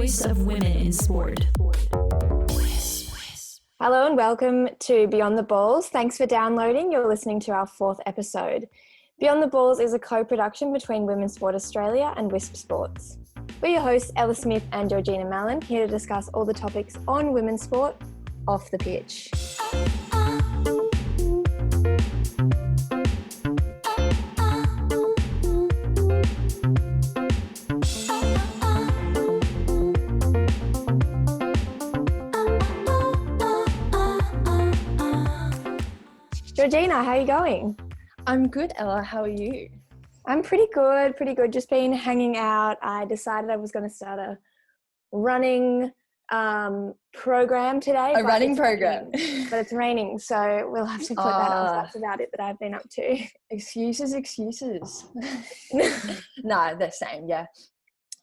voice of women in sport. Hello and welcome to Beyond the Balls. Thanks for downloading. You're listening to our 4th episode. Beyond the Balls is a co-production between Women's Sport Australia and WiSP Sports. We're your hosts, Ella Smith and Georgina Mallen, here to discuss all the topics on women's sport off the pitch. Georgina, how are you going? I'm good, Ella. How are you? I'm pretty good. Just been hanging out. I decided I was going to start a running program today. A running program? But it's raining, so we'll have to put that off. That's about it that I've been up to. Excuses. No, the same, yeah.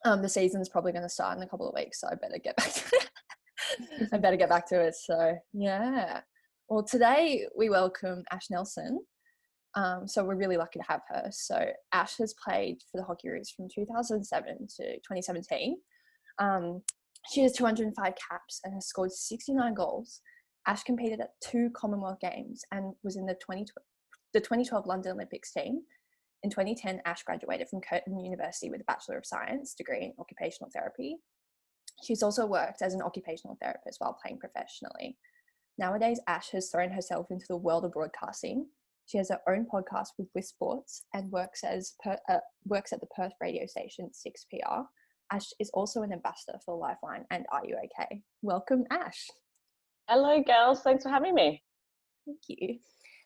The season's probably going to start in a couple of weeks, so I better get back to it. So, yeah. Well, today we welcome Ash Nelson. So we're really lucky to have her. So Ash has played for the Hockeyroos from 2007 to 2017. She has 205 caps and has scored 69 goals. Ash competed at 2 Commonwealth Games and was in the 2012 London Olympics team. In 2010, Ash graduated from Curtin University with a Bachelor of Science degree in Occupational Therapy. She's also worked as an occupational therapist while playing professionally. Nowadays, Ash has thrown herself into the world of broadcasting. She has her own podcast with WiSP Sports and works at the Perth radio station 6PR. Ash is also an ambassador for Lifeline and RUOK. Welcome, Ash. Hello, girls. Thanks for having me. Thank you.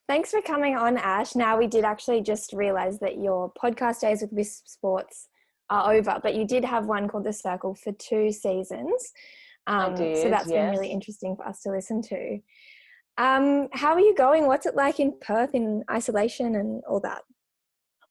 Thanks for coming on, Ash. Now, we did actually just realise that your podcast days with WiSP Sports are over, but you did have one called The Circle for 2 seasons. I did, so that's been really interesting for us to listen to. How are you going? What's it like in Perth in isolation and all that?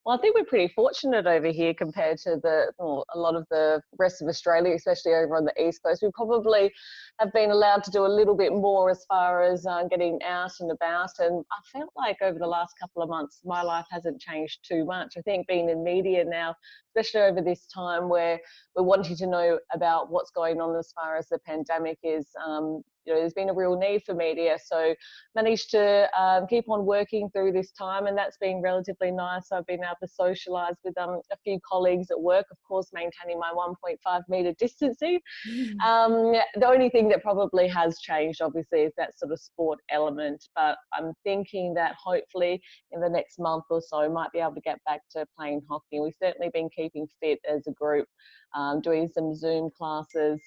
Well, I think we're pretty fortunate over here compared to a lot of the rest of Australia, especially over on the East Coast. We probably have been allowed to do a little bit more as far as getting out and about. And I felt like over the last couple of months, my life hasn't changed too much. I think being in media now, especially over this time where we're wanting to know about what's going on as far as the pandemic is, there's been a real need for media. So managed to keep on working through this time, and that's been relatively nice. I've been able to socialise with a few colleagues at work, of course, maintaining my 1.5 metre distancing. The only thing that probably has changed, obviously, is that sort of sport element. But I'm thinking that hopefully in the next month or so, might be able to get back to playing hockey. We've certainly been keeping fit as a group, doing some Zoom classes.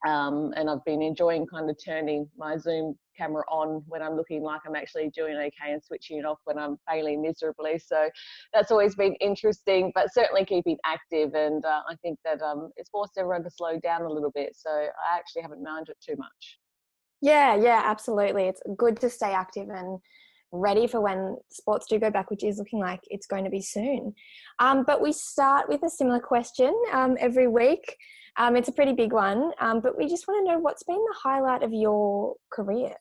And I've been enjoying kind of turning my Zoom camera on when I'm looking like I'm actually doing okay and switching it off when I'm failing miserably. So that's always been interesting, but certainly keeping active. And I think that it's forced everyone to slow down a little bit. So I actually haven't minded it too much. Yeah, absolutely. It's good to stay active and ready for when sports do go back, which is looking like it's going to be soon. But we start with a similar question every week. It's a pretty big one, but we just want to know what's been the highlight of your career,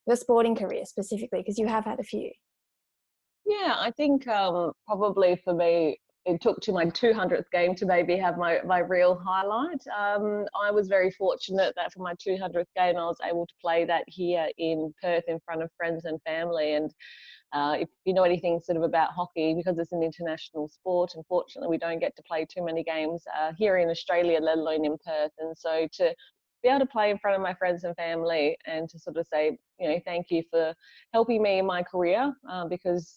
your sporting career specifically, because you have had a few. Yeah, I think probably for me, it took to my 200th game to maybe have my real highlight. I was very fortunate that for my 200th game, I was able to play that here in Perth in front of friends and family. And if you know anything sort of about hockey, because it's an international sport, unfortunately, we don't get to play too many games here in Australia, let alone in Perth. And so to be able to play in front of my friends and family and to sort of say, thank you for helping me in my career, because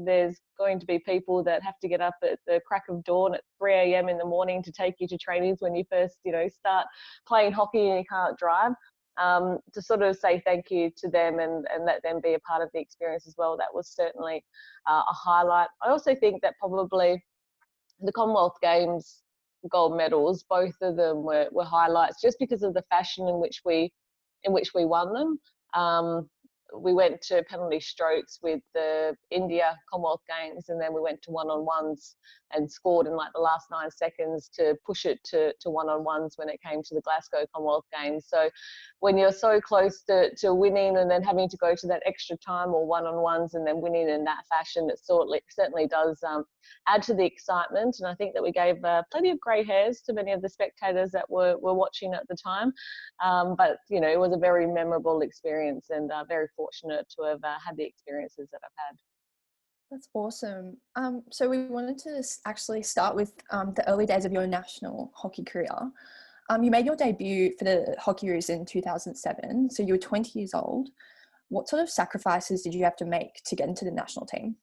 there's going to be people that have to get up at the crack of dawn at 3 a.m. in the morning to take you to trainings when you first, start playing hockey and you can't drive. To sort of say thank you to them and let them be a part of the experience as well. That was certainly a highlight. I also think that probably the Commonwealth Games gold medals, both of them were highlights just because of the fashion in which we won them. we went to penalty strokes with the India Commonwealth Games, and then we went to one-on-ones and scored in like the last 9 seconds to push it to one-on-ones when it came to the Glasgow Commonwealth Games. So when you're so close to winning and then having to go to that extra time or one-on-ones and then winning in that fashion, it certainly does add to the excitement. And I think that we gave plenty of grey hairs to many of the spectators that were watching at the time. But, you know, it was a very memorable experience, and very fortunate to have had the experiences that I've had. That's awesome. So we wanted to actually start with the early days of your national hockey career. You made your debut for the Hockeyroos in 2007, so you were 20 years old. What sort of sacrifices did you have to make to get into the national team?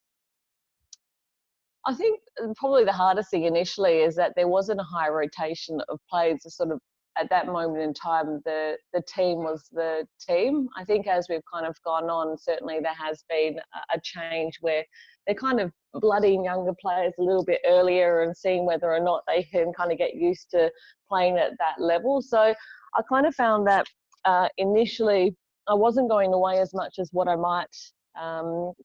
I think probably the hardest thing initially is that there wasn't a high rotation of players. Sort of at that moment in time, the team was the team. I think as we've kind of gone on, certainly there has been a change where they're kind of blooding younger players a little bit earlier and seeing whether or not they can kind of get used to playing at that level. So I kind of found that initially I wasn't going away as much as what I might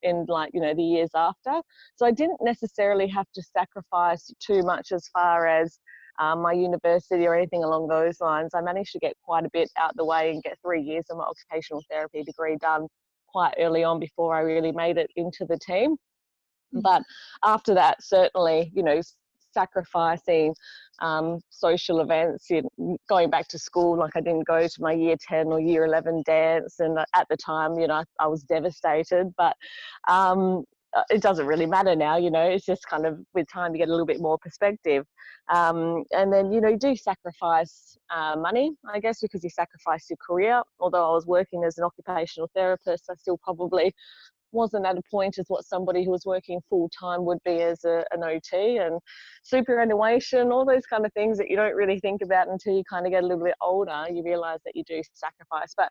in, like, you know, the years after. So I didn't necessarily have to sacrifice too much as far as my university or anything along those lines. I managed to get quite a bit out the way and get 3 years of my occupational therapy degree done quite early on before I really made it into the team. But after that, certainly, you know, sacrificing social events, you know, going back to school, like I didn't go to my year 10 or year 11 dance, and at the time, you know, I was devastated, but it doesn't really matter now, you know, it's just kind of with time you get a little bit more perspective. And then, you know, you do sacrifice money, I guess, because you sacrifice your career. Although I was working as an occupational therapist, I still probably wasn't at a point as what somebody who was working full-time would be as an OT, and superannuation, all those kind of things that you don't really think about until you kind of get a little bit older. You realise that you do sacrifice. But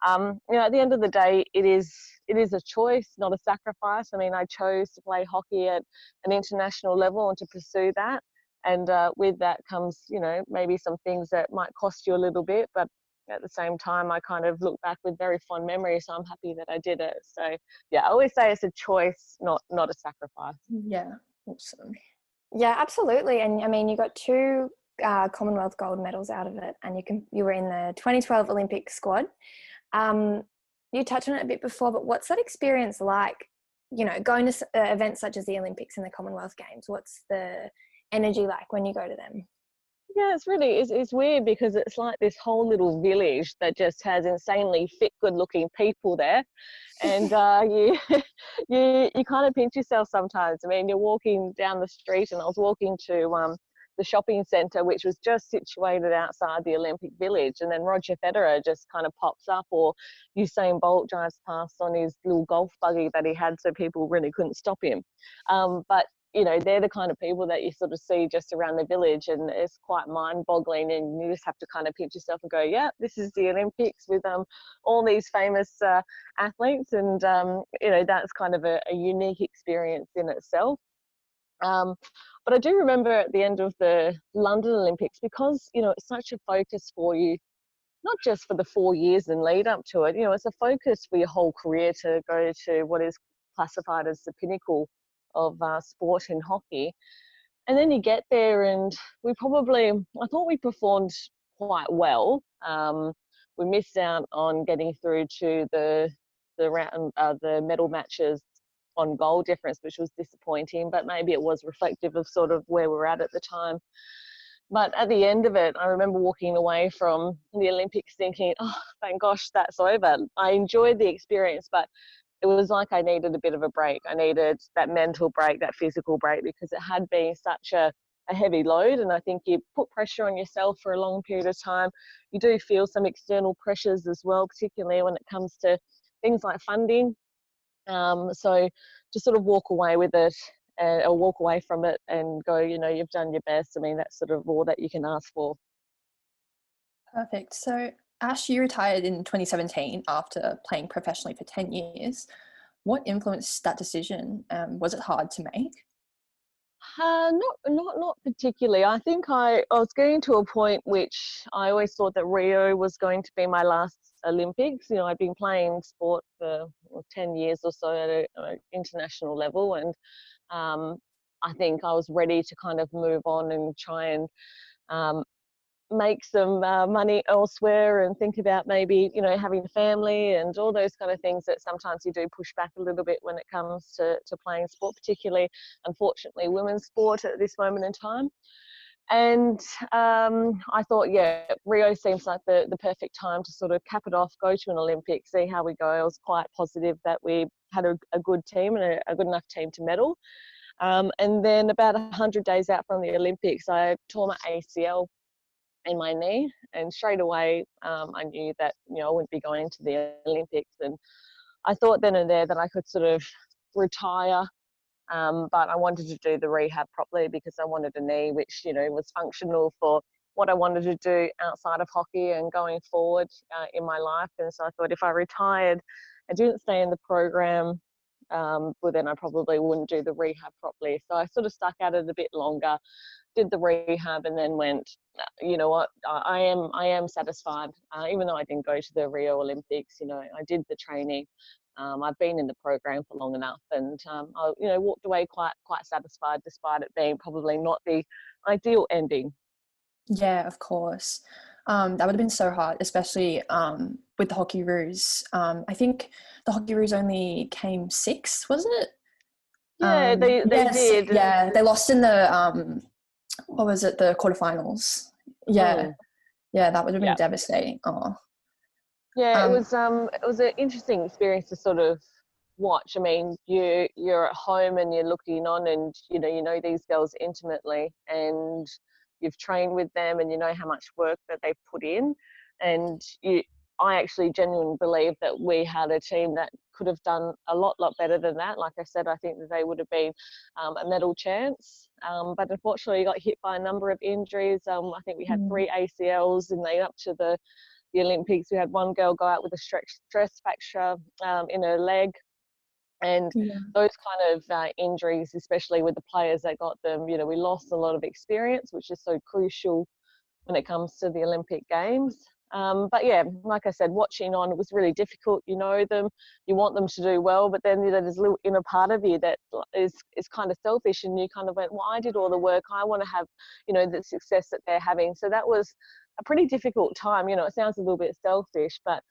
you know, at the end of the day, it is a choice, not a sacrifice. I mean, I chose to play hockey at an international level and to pursue that. And with that comes, you know, maybe some things that might cost you a little bit, but at the same time, I kind of look back with very fond memories. So I'm happy that I did it. So yeah, I always say it's a choice, not a sacrifice. Yeah, awesome. Yeah, absolutely. And I mean, you got 2 Commonwealth gold medals out of it, and you were in the 2012 Olympic squad. You touched on it a bit before, but what's that experience like, you know, going to events such as the Olympics and the Commonwealth Games? What's the energy like when you go to them? Yeah, it's weird because it's like this whole little village that just has insanely fit, good-looking people there, and you kind of pinch yourself sometimes. I mean, you're walking down the street, and I was walking to the shopping centre, which was just situated outside the Olympic Village, and then Roger Federer just kind of pops up, or Usain Bolt drives past on his little golf buggy that he had, so people really couldn't stop him. But you know, they're the kind of people that you sort of see just around the village, and it's quite mind-boggling, and you just have to kind of pinch yourself and go, yeah, this is the Olympics with all these famous athletes, and you know, that's kind of a unique experience in itself. But I do remember at the end of the London Olympics, because, you know, it's such a focus for you, not just for the 4 years and lead up to it, you know, it's a focus for your whole career to go to what is classified as the pinnacle of sport in hockey. And then you get there, and I thought we performed quite well. We missed out on getting through to the round, the medal matches on goal difference, which was disappointing, but maybe it was reflective of sort of where we're at the time. But at the end of it, I remember walking away from the Olympics thinking, oh, thank gosh, that's over. I enjoyed the experience, but it was like I needed a bit of a break. I needed that mental break, that physical break, because it had been such a heavy load. And I think you put pressure on yourself for a long period of time. You do feel some external pressures as well, particularly when it comes to things like funding. So to sort of walk away with it, or walk away from it and go, you know, you've done your best. I mean, that's sort of all that you can ask for. Perfect. So Ash, you retired in 2017 after playing professionally for 10 years. What influenced that decision? Was it hard to make? Not particularly. I think I was getting to a point which I always thought that Rio was going to be my last Olympics. You know, I'd been playing sport for 10 years or so at an international level, and I think I was ready to kind of move on and try and make some money elsewhere and think about maybe, you know, having a family and all those kind of things that sometimes you do push back a little bit when it comes to playing sport, particularly, unfortunately, women's sport at this moment in time. And I thought, yeah, Rio seems like the perfect time to sort of cap it off, go to an Olympics, see how we go. I was quite positive that we had a good team and a good enough team to medal. And then about 100 days out from the Olympics, I tore my ACL in my knee, and straight away I knew that, you know, I wouldn't be going to the Olympics. And I thought then and there that I could sort of retire, but I wanted to do the rehab properly because I wanted a knee which, you know, was functional for what I wanted to do outside of hockey and going forward in my life. And so I thought if I retired and didn't stay in the program, well, then I probably wouldn't do the rehab properly. So I sort of stuck at it a bit longer, did the rehab, and then went, you know what, I am satisfied. Even though I didn't go to the Rio Olympics, you know, I did the training. I've been in the program for long enough, and I, you know, walked away quite satisfied, despite it being probably not the ideal ending. Yeah, of course. That would have been so hard, especially with the Hockeyroos. I think the Hockeyroos only came sixth, wasn't it? Yeah, they did. Yeah, they lost in the what was it, the quarterfinals? Yeah, yeah, that would have been devastating. Oh, yeah, it was an interesting experience to sort of watch. I mean, you're at home and you're looking on, and you know these girls intimately, and you've trained with them, and you know how much work that they put in, and I actually genuinely believe that we had a team that could have done a lot better than that. Like I said, I think that they would have been a medal chance, but unfortunately got hit by a number of injuries. I think we had 3 ACLs in the up to the Olympics. We had one girl go out with a stress fracture in her leg. And those kind of injuries, especially with the players that got them, you know, we lost a lot of experience, which is so crucial when it comes to the Olympic Games. But yeah, like I said, watching on, it was really difficult. You know them, you want them to do well, but then, you know, there's a little inner part of you that is kind of selfish, and you kind of went, well, I did all the work, I want to have, you know, the success that they're having. So that was a pretty difficult time. You know, it sounds a little bit selfish, but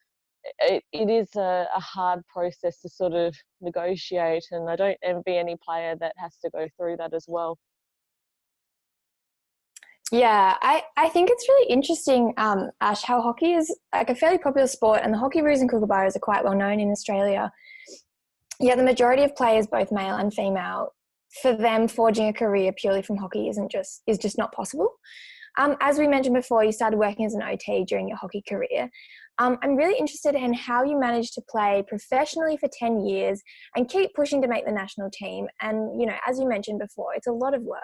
it is a hard process to sort of negotiate, and I don't envy any player that has to go through that as well. Yeah, I think it's really interesting, Ash, how hockey is like a fairly popular sport, and the Hockeyroos and Kookaburras are quite well known in Australia. Yet the majority of players, both male and female, for them forging a career purely from hockey is just not possible. As we mentioned before, you started working as an OT during your hockey career. I'm really interested in how you managed to play professionally for 10 years and keep pushing to make the national team. And, you know, as you mentioned before, it's a lot of work,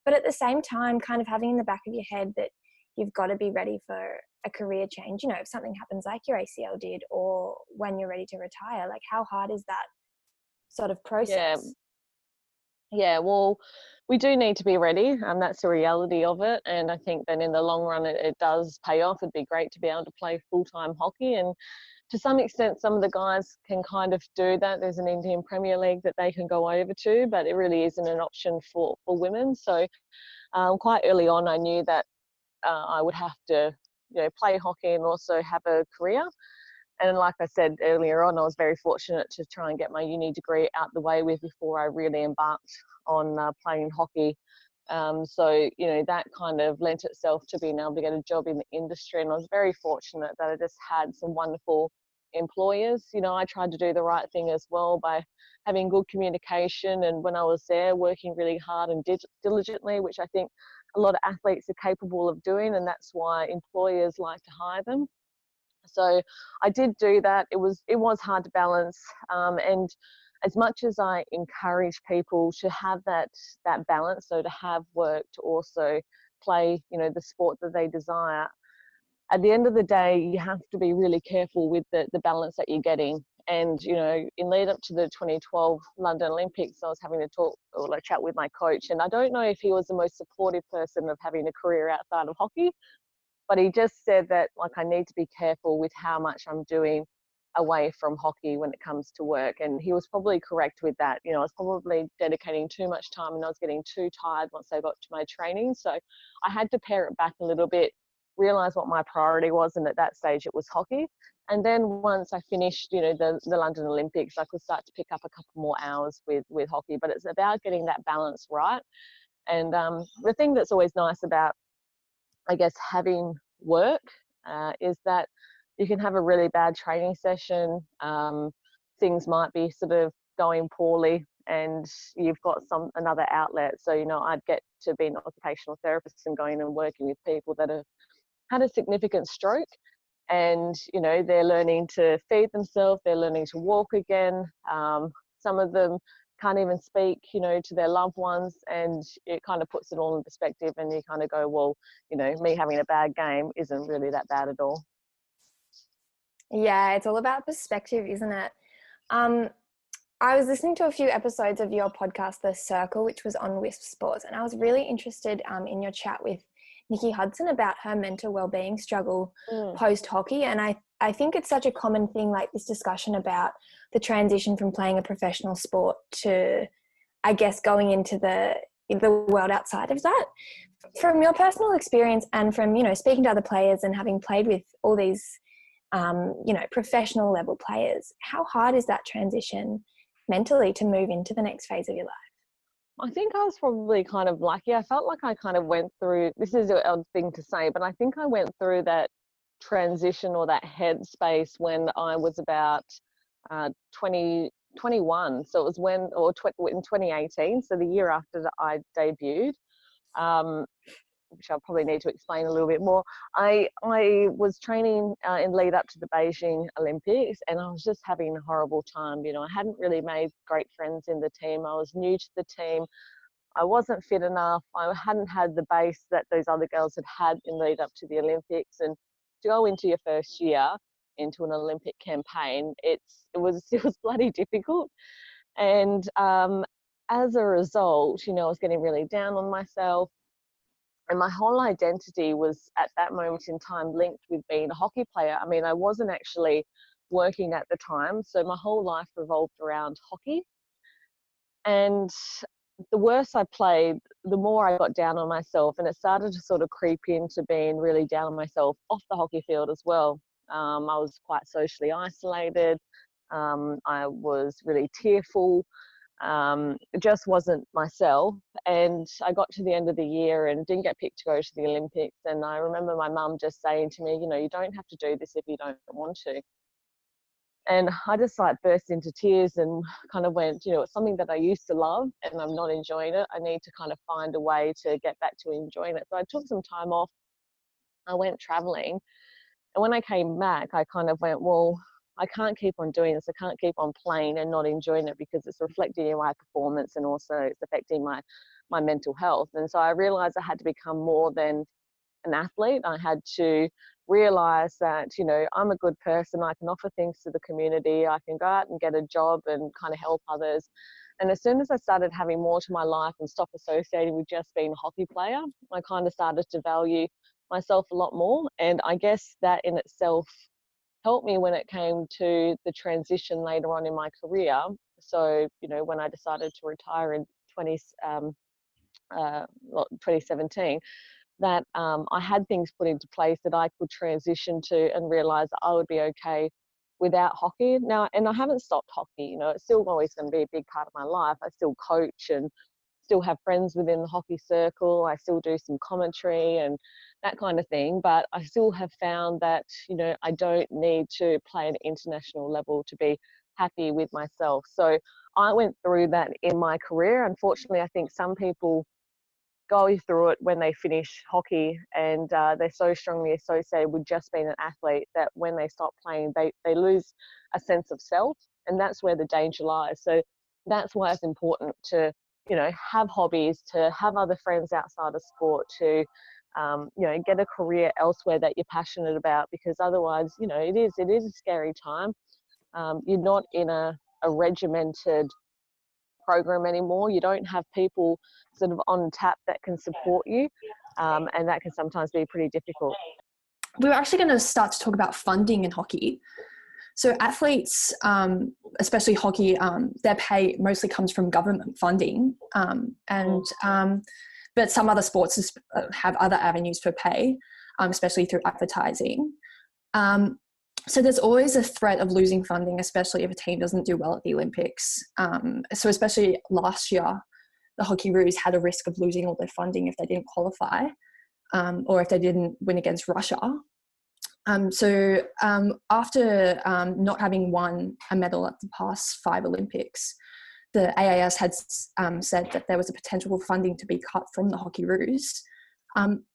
but at the same time, kind of having in the back of your head that you've got to be ready for a career change. You know, if something happens like your ACL did, or when you're ready to retire, like how hard is that sort of process? Yeah, well, we do need to be ready, and that's the reality of it. And I think that in the long run, it does pay off. It'd be great to be able to play full-time hockey, and to some extent, some of the guys can kind of do that. There's an Indian Premier League that they can go over to, but it really isn't an option for women. So quite early on, I knew that I would have to, you know, play hockey and also have a career. And like I said earlier on, I was very fortunate to try and get my uni degree out the way with before I really embarked on playing hockey. So, you know, that kind of lent itself to being able to get a job in the industry. And I was very fortunate that I just had some wonderful employers. You know, I tried to do the right thing as well by having good communication. And when I was there, working really hard and diligently, which I think a lot of athletes are capable of doing. And that's why employers like to hire them. So I did do that. It was hard to balance, and as much as I encourage people to have that balance, so to have work, to also play, you know, the sport that they desire, at the end of the day, you have to be really careful with the balance that you're getting. And, you know, in lead up to the 2012 London Olympics, I was having a chat with my coach, and I don't know if he was the most supportive person of having a career outside of hockey. But he just said that, like, I need to be careful with how much I'm doing away from hockey when it comes to work. And he was probably correct with that. You know, I was probably dedicating too much time and I was getting too tired once I got to my training. So I had to pare it back a little bit, realize what my priority was. And at that stage, it was hockey. And then once I finished, you know, the London Olympics, I could start to pick up a couple more hours with hockey. But it's about getting that balance right. And the thing that's always nice about, I guess, having work is that you can have a really bad training session. Things might be sort of going poorly and you've got another outlet. So, you know, I'd get to be an occupational therapist and going and working with people that have had a significant stroke. And, you know, they're learning to feed themselves, they're learning to walk again. Some of them can't even speak, you know, to their loved ones, and it kind of puts it all in perspective and you kind of go, well, you know, me having a bad game isn't really that bad at all. Yeah, it's all about perspective, isn't it? I was listening to a few episodes of your podcast, The Circle, which was on WiSP Sports, and I was really interested in your chat with Nikki Hudson about her mental wellbeing struggle post-hockey. And I think it's such a common thing, like this discussion about the transition from playing a professional sport to, I guess, going into the world outside of that. From your personal experience and from, you know, speaking to other players and having played with all these, you know, professional level players, how hard is that transition mentally to move into the next phase of your life? I think I was probably kind of lucky. I felt like I kind of went through, this is an odd thing to say, but I think I went through that transition or that headspace when I was about 21. So it was in 2018, so the year after that I debuted, which I'll probably need to explain a little bit more. I was training in lead up to the Beijing Olympics, and I was just having a horrible time. You know, I hadn't really made great friends in the team. I was new to the team. I wasn't fit enough. I hadn't had the base that those other girls had in lead up to the Olympics. And to go into your first year into an Olympic campaign, it was bloody difficult. And as a result, you know, I was getting really down on myself. And my whole identity was at that moment in time linked with being a hockey player. I mean, I wasn't actually working at the time, so my whole life revolved around hockey. And the worse I played, the more I got down on myself, and it started to sort of creep into being really down on myself off the hockey field as well. I was quite socially isolated. I was really tearful. It just wasn't myself. And I got to the end of the year and didn't get picked to go to the Olympics. And I remember my mum just saying to me, you know, you don't have to do this if you don't want to. And I just like burst into tears and kind of went, you know, it's something that I used to love and I'm not enjoying it. I need to kind of find a way to get back to enjoying it. So I took some time off. I went traveling. And when I came back, I kind of went, well, I can't keep on doing this. I can't keep on playing and not enjoying it because it's reflecting in my performance and also it's affecting my mental health. And so I realized I had to become more than an athlete. I had to realize that, you know, I'm a good person. I can offer things to the community. I can go out and get a job and kind of help others. And as soon as I started having more to my life and stop associating with just being a hockey player, I kind of started to value myself a lot more. And I guess that in itself helped me when it came to the transition later on in my career. So, you know, when I decided to retire in 2017, that I had things put into place that I could transition to and realize that I would be okay without hockey. Now, and I haven't stopped hockey, you know, it's still always going to be a big part of my life. I still coach and still have friends within the hockey circle. I still do some commentary and that kind of thing, but I still have found that, you know, I don't need to play at an international level to be happy with myself. So I went through that in my career. Unfortunately, I think some people go through it when they finish hockey and they're so strongly associated with just being an athlete that when they stop playing, they lose a sense of self, and that's where the danger lies. So that's why it's important to, you know, have hobbies, to have other friends outside of sport, to you know, get a career elsewhere that you're passionate about, because otherwise, you know, it is a scary time. You're not in a regimented program anymore. You don't have people sort of on tap that can support you, and that can sometimes be pretty difficult. we were actually going to start to talk about funding in hockey. So athletes, especially hockey, their pay mostly comes from government funding, but some other sports have other avenues for pay, especially through advertising. So there's always a threat of losing funding, especially if a team doesn't do well at the Olympics. So especially last year, the Hockeyroos had a risk of losing all their funding if they didn't qualify, or if they didn't win against Russia. So after not having won a medal at the past 5 Olympics, the AAS had said that there was a potential for funding to be cut from the Hockeyroos.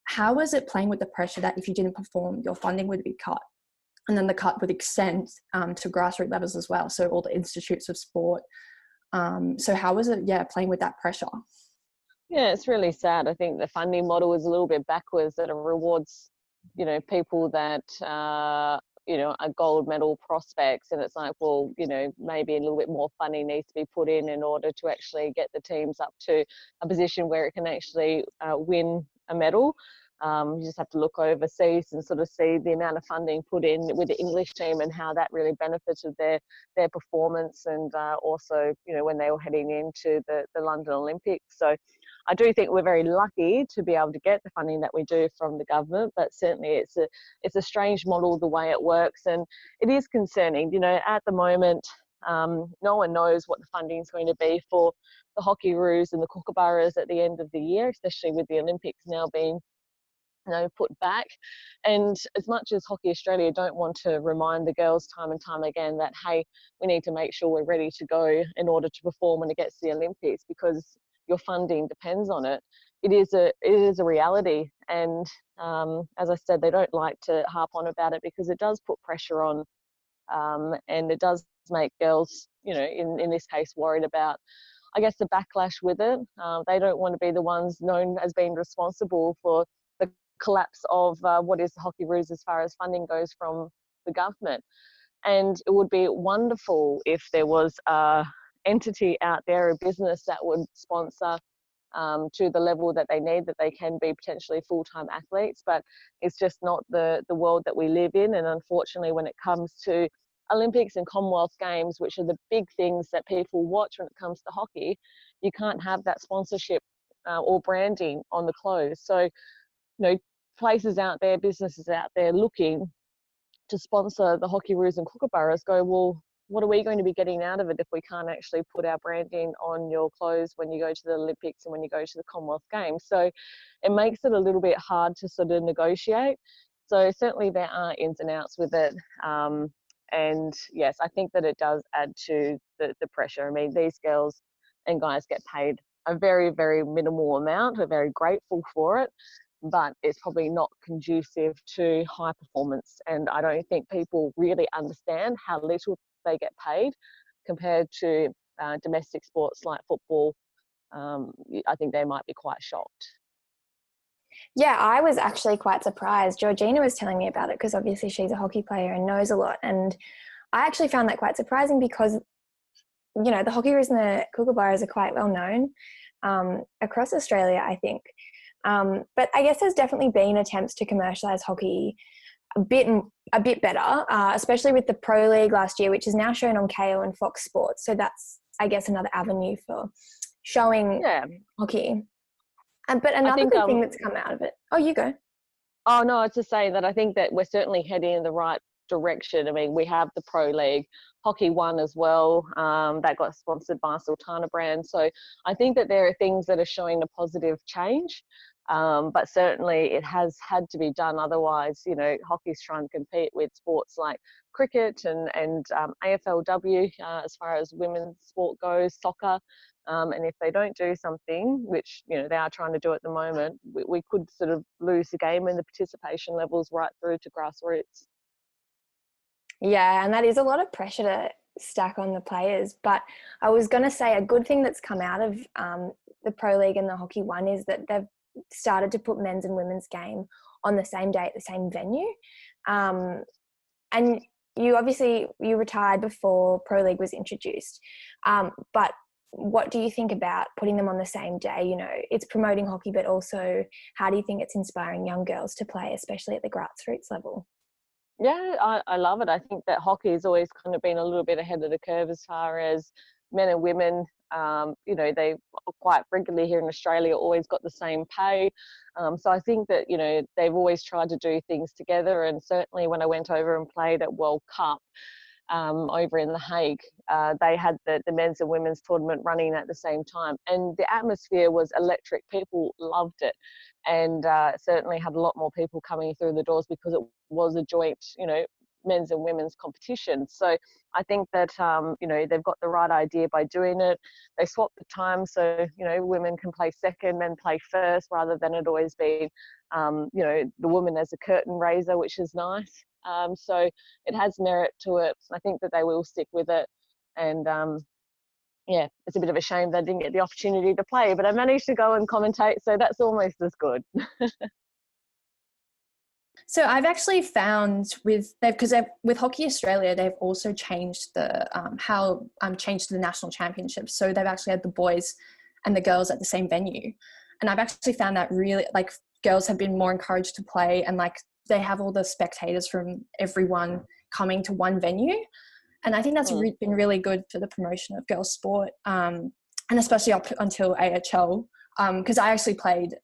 How was it playing with the pressure that if you didn't perform, your funding would be cut? And then the cut would extend to grassroots levels as well, so all the institutes of sport. So how was it, playing with that pressure? Yeah, it's really sad. I think the funding model is a little bit backwards, that it rewards, people that, are gold medal prospects. And it's like, well, maybe a little bit more funding needs to be put in order to actually get the teams up to a position where it can actually win a medal. You just have to look overseas and sort of see the amount of funding put in with the English team and how that really benefited their performance, and also, when they were heading into the London Olympics. So I do think we're very lucky to be able to get the funding that we do from the government, but certainly it's a strange model the way it works, and it is concerning. At the moment, no one knows what the funding is going to be for the Hockeyroos and the Kookaburras at the end of the year, especially with the Olympics now being put back. And as much as Hockey Australia don't want to remind the girls time and time again that, hey, we need to make sure we're ready to go in order to perform when it gets to the Olympics, because your funding depends on it. It is a reality. And as I said, they don't like to harp on about it because it does put pressure on, and it does make girls, in this case, worried about, I guess, the backlash with it. They don't want to be the ones known as being responsible for the collapse of what is the Hockeyroos as far as funding goes from the government. And it would be wonderful if there was a entity out there, a business that would sponsor to the level that they need, that they can be potentially full-time athletes, but it's just not the world that we live in. And unfortunately, when it comes to Olympics and Commonwealth Games, which are the big things that people watch when it comes to hockey, you can't have that sponsorship or branding on the clothes. So, places out there, businesses out there looking to sponsor the Hockeyroos and Kookaburras go, well, what are we going to be getting out of it if we can't actually put our branding on your clothes when you go to the Olympics and when you go to the Commonwealth Games? So it makes it a little bit hard to sort of negotiate. So certainly there are ins and outs with it. And yes, I think that it does add to the pressure. I mean, these girls and guys get paid a very, very minimal amount. We're very grateful for it, but it's probably not conducive to high performance. And I don't think people really understand how little they get paid compared to domestic sports like football. I think they might be quite shocked. Yeah, I was actually quite surprised. Georgina was telling me about it because obviously she's a hockey player and knows a lot. And I actually found that quite surprising because, the Hockeyroos and the Kookaburras are quite well known across Australia, I think. But I guess there's definitely been attempts to commercialise hockey a bit better, especially with the Pro League last year, which is now shown on Kayo and Fox Sports. So that's, I guess, another avenue for showing hockey. But another good thing that's come out of it. Oh, you go. Oh, no, it's just saying that I think that we're certainly heading in the right direction. I mean, we have the Pro League, Hockey One as well, that got sponsored by Sultana brand. So I think that there are things that are showing a positive change. But certainly it has had to be done. Otherwise, hockey's trying to compete with sports like cricket and AFLW as far as women's sport goes, soccer. And if they don't do something, which, they are trying to do at the moment, we could sort of lose the game in the participation levels right through to grassroots. Yeah, and that is a lot of pressure to stack on the players. But I was going to say a good thing that's come out of the Pro League and the Hockey One is that they've started to put men's and women's game on the same day at the same venue. And you retired before Pro League was introduced. But what do you think about putting them on the same day? You know, it's promoting hockey, but also how do you think it's inspiring young girls to play, especially at the grassroots level? Yeah, I love it. I think that hockey has always kind of been a little bit ahead of the curve as far as men and women. You know, they quite regularly here in Australia always got the same pay. So I think that, you know, they've always tried to do things together. And certainly when I went over and played at World Cup over in The Hague, they had the men's and women's tournament running at the same time. And the atmosphere was electric. People loved it. And certainly had a lot more people coming through the doors because it was a joint, you know, men's and women's competition. So I think that, you know, they've got the right idea by doing it. They swapped the time so, you know, women can play second, men play first, rather than it always being, you know, the woman as a curtain raiser, which is nice. So it has merit to it. I think that they will stick with it. And yeah, it's a bit of a shame they didn't get the opportunity to play, but I managed to go and commentate, so that's almost as good. So I've actually found with Hockey Australia, they've also changed the changed the national championships. So they've actually had the boys and the girls at the same venue, and I've actually found that really, like, girls have been more encouraged to play, and like they have all the spectators from everyone coming to one venue, and I think that's been really good for the promotion of girls sport, and especially up until AHL, because I actually played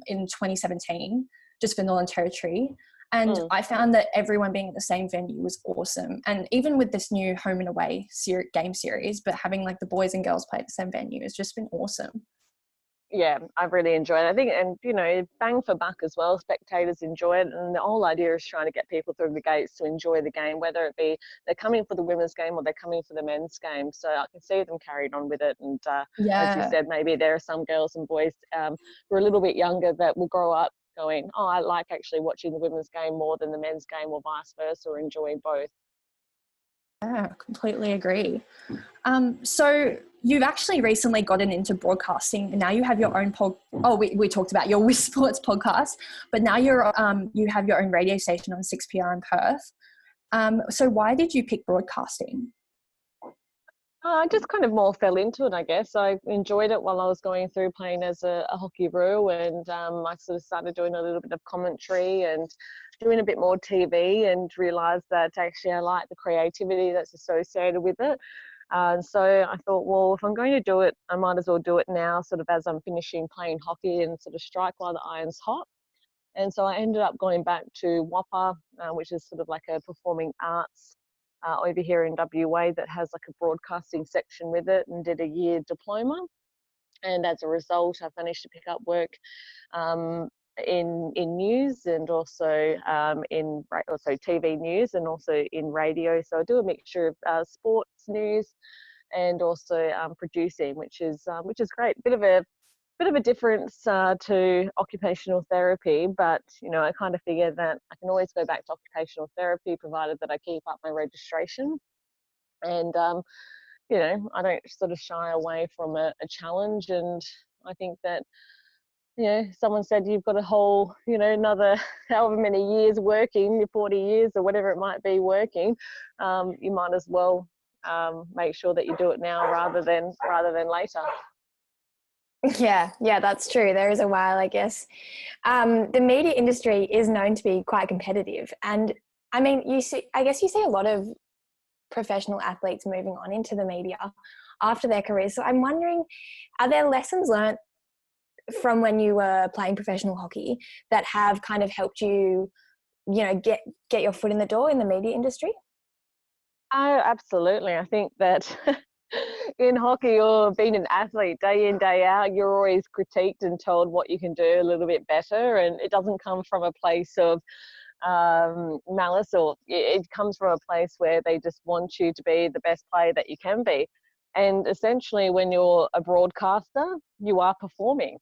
in 2017. Just for Northern Territory. And I found that everyone being at the same venue was awesome. And even with this new home and away game series, but having like the boys and girls play at the same venue has just been awesome. Yeah, I've really enjoyed it. I think, and you know, bang for buck as well, spectators enjoy it. And the whole idea is trying to get people through the gates to enjoy the game, whether it be they're coming for the women's game or they're coming for the men's game. So I can see them carried on with it. And as you said, maybe there are some girls and boys who are a little bit younger that will grow up going, oh, I like actually watching the women's game more than the men's game, or vice versa, or enjoying both. Yeah, completely agree. So you've actually recently gotten into broadcasting, and now you have your own we talked about your WiSP Sports podcast, but now you have your own radio station on 6PR in Perth. So why did you pick broadcasting? I just kind of more fell into it, I guess. I enjoyed it while I was going through playing as a Hockeyroos, and I sort of started doing a little bit of commentary and doing a bit more TV, and realised that actually I like the creativity that's associated with it. So I thought, well, if I'm going to do it, I might as well do it now, sort of as I'm finishing playing hockey, and sort of strike while the iron's hot. And so I ended up going back to WAPA, which is sort of like a performing arts over here in WA that has like a broadcasting section with it, and did a year diploma. And as a result, I've managed to pick up work in news, and also in TV news, and also in radio. So I do a mixture of sports news and also producing, which is great. Bit of a difference to occupational therapy, but you know, I kind of figure that I can always go back to occupational therapy provided that I keep up my registration. And you know, I don't sort of shy away from a challenge. And I think that, you know, someone said you've got a whole, you know, another however many years working, 40 years or whatever it might be working, you might as well make sure that you do it now rather than later. Yeah, that's true. There is a while, I guess. The media industry is known to be quite competitive, and I mean, I guess you see a lot of professional athletes moving on into the media after their careers. So I'm wondering, are there lessons learnt from when you were playing professional hockey that have kind of helped you, you know, get your foot in the door in the media industry? Oh, absolutely. I think that in hockey, or being an athlete, day in, day out, you're always critiqued and told what you can do a little bit better. And it doesn't come from a place of malice, or it comes from a place where they just want you to be the best player that you can be. And essentially, when you're a broadcaster, you are performing,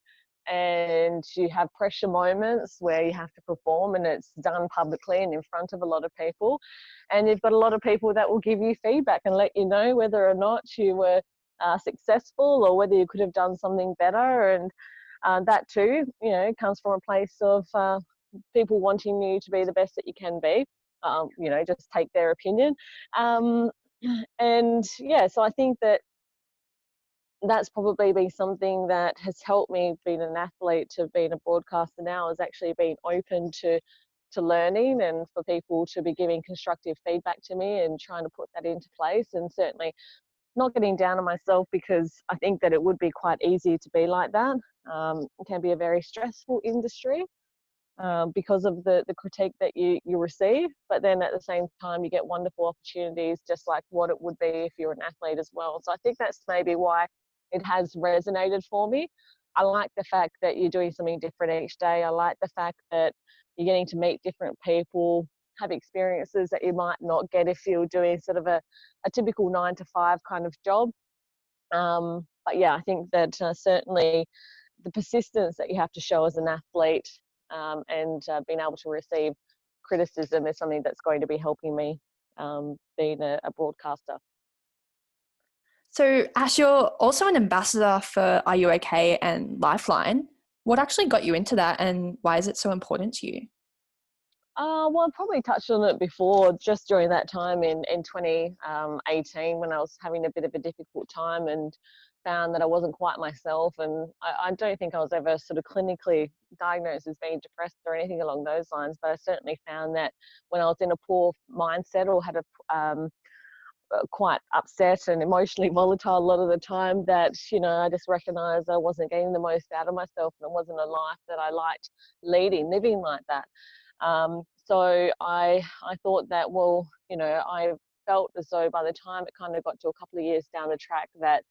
and you have pressure moments where you have to perform, and it's done publicly and in front of a lot of people. And you've got a lot of people that will give you feedback and let you know whether or not you were successful, or whether you could have done something better. And that too, you know, comes from a place of people wanting you to be the best that you can be. You know, just take their opinion. And yeah, so I think that that's probably been something that has helped me being an athlete to being a broadcaster now, is actually being open to learning and for people to be giving constructive feedback to me and trying to put that into place, and certainly not getting down on myself, because I think that it would be quite easy to be like that. It can be a very stressful industry because of the critique that you receive, but then at the same time you get wonderful opportunities, just like what it would be if you're an athlete as well. So I think that's maybe why it has resonated for me. I like the fact that you're doing something different each day. I like the fact that you're getting to meet different people, have experiences that you might not get if you're doing sort of a typical 9-to-5 kind of job. But yeah, I think that certainly the persistence that you have to show as an athlete and being able to receive criticism is something that's going to be helping me being a broadcaster. So Ash, you're also an ambassador for RUOK and Lifeline. What actually got you into that, and why is it so important to you? Well, I probably touched on it before, just during that time in 2018, when I was having a bit of a difficult time and found that I wasn't quite myself. And I don't think I was ever sort of clinically diagnosed as being depressed or anything along those lines, but I certainly found that when I was in a poor mindset or had a quite upset and emotionally volatile a lot of the time, that, you know, I just recognized I wasn't getting the most out of myself, and it wasn't a life that I liked living like that. So I thought that, well, you know, I felt as though by the time it kind of got to a couple of years down the track that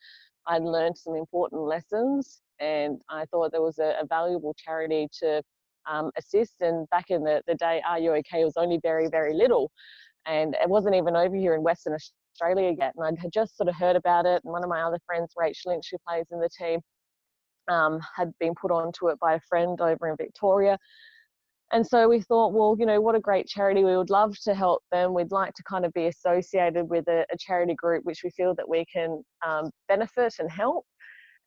I'd learned some important lessons, and I thought there was a valuable charity to assist. And back in the day, RUOK was only very, very little, and it wasn't even over here in Western Australia yet. And I had just sort of heard about it, and one of my other friends, Rachel Lynch, who plays in the team, had been put onto it by a friend over in Victoria. And so we thought, well, you know, what a great charity. We would love to help them. We'd like to kind of be associated with a charity group which we feel that we can benefit and help.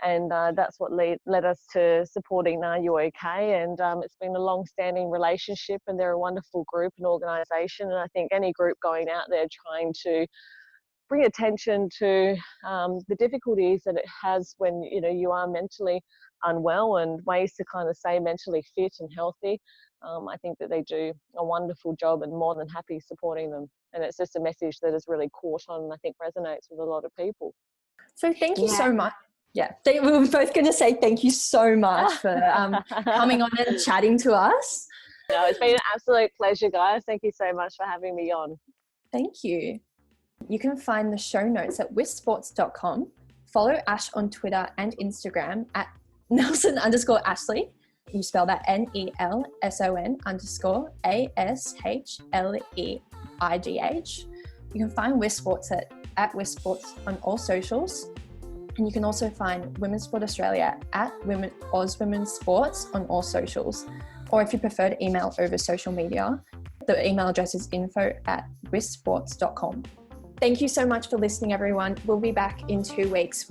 And that's what led us to supporting RUOK. And it's been a long-standing relationship, and they're a wonderful group and organisation. And I think any group going out there trying to bring attention to the difficulties that it has when, you know, you are mentally unwell, and ways to kind of stay mentally fit and healthy. I think that they do a wonderful job, and more than happy supporting them. And it's just a message that has really caught on and I think resonates with a lot of people. So thank you so much. Yeah, we were both going to say thank you so much for coming on and chatting to us. No, it's been an absolute pleasure, guys. Thank you so much for having me on. Thank you. You can find the show notes at wisports.com. Follow Ash on Twitter and Instagram at Nelson_Ashleigh. You spell that NELSON_ASHLEIGH. You can find WiSP Sports at WiSP Sports on all socials. And you can also find Women's Sport Australia at Oz Women's Sports on all socials. Or if you prefer to email over social media, the email address is info@wisports.com. Thank you so much for listening, everyone. We'll be back in 2 weeks.